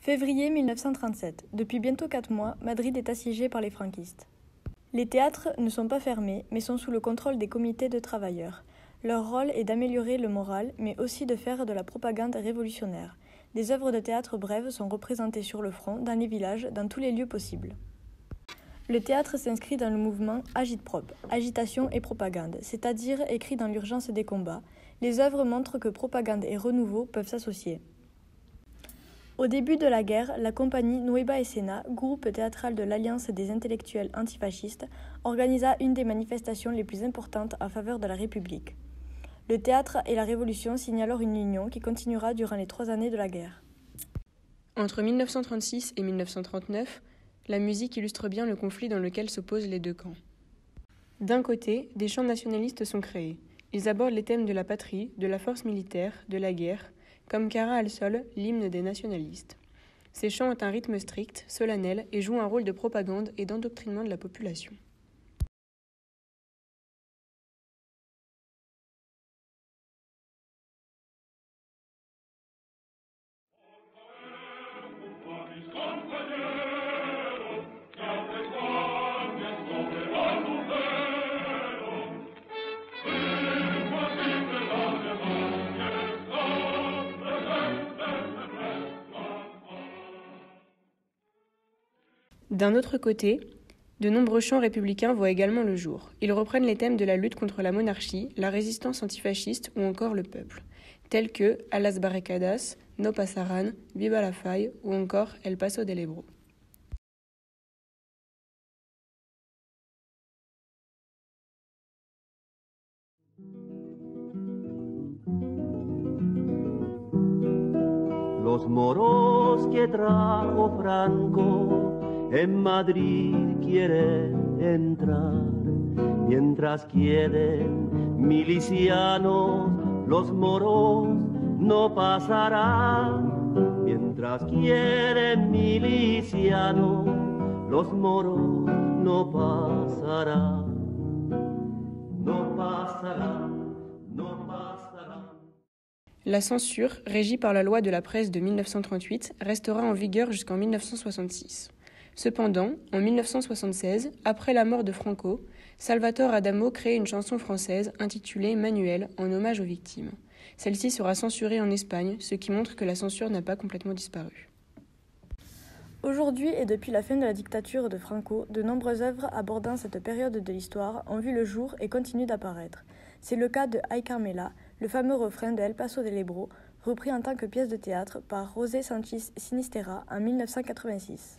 Février 1937. Depuis bientôt 4 mois, Madrid est assiégée par les franquistes. Les théâtres ne sont pas fermés, mais sont sous le contrôle des comités de travailleurs. Leur rôle est d'améliorer le moral, mais aussi de faire de la propagande révolutionnaire. Des œuvres de théâtre brèves sont représentées sur le front, dans les villages, dans tous les lieux possibles. Le théâtre s'inscrit dans le mouvement agite-prop, agitation et propagande, c'est-à-dire écrit dans l'urgence des combats. Les œuvres montrent que propagande et renouveau peuvent s'associer. Au début de la guerre, la compagnie Nueva Escena, groupe théâtral de l'Alliance des intellectuels antifascistes, organisa une des manifestations les plus importantes en faveur de la République. Le théâtre et la Révolution signent alors une union qui continuera durant les 3 années de la guerre. Entre 1936 et 1939, la musique illustre bien le conflit dans lequel s'opposent les deux camps. D'un côté, des chants nationalistes sont créés. Ils abordent les thèmes de la patrie, de la force militaire, de la guerre, comme Cara al Sol, l'hymne des nationalistes. Ces chants ont un rythme strict, solennel et jouent un rôle de propagande et d'endoctrinement de la population. D'un autre côté, de nombreux chants républicains voient également le jour. Ils reprennent les thèmes de la lutte contre la monarchie, la résistance antifasciste ou encore le peuple, tels que A las barricadas, No pasarán, Viva la Faille ou encore El Paso del Ebro. Los moros que trajo Franco en Madrid quieren entrar, mientras quieren milicianos, los moros no pasarán, mientras quieren milicianos, los moros no pasarán, no pasarán. La censure, régie par la loi de la presse de 1938, restera en vigueur jusqu'en 1966. Cependant, en 1976, après la mort de Franco, Salvatore Adamo crée une chanson française intitulée Manuel en hommage aux victimes. Celle-ci sera censurée en Espagne, ce qui montre que la censure n'a pas complètement disparu. Aujourd'hui et depuis la fin de la dictature de Franco, de nombreuses œuvres abordant cette période de l'histoire ont vu le jour et continuent d'apparaître. C'est le cas de Ay Carmela, le fameux refrain de El Paso del Ebro, repris en tant que pièce de théâtre par José Sánchez Sinisterra en 1986.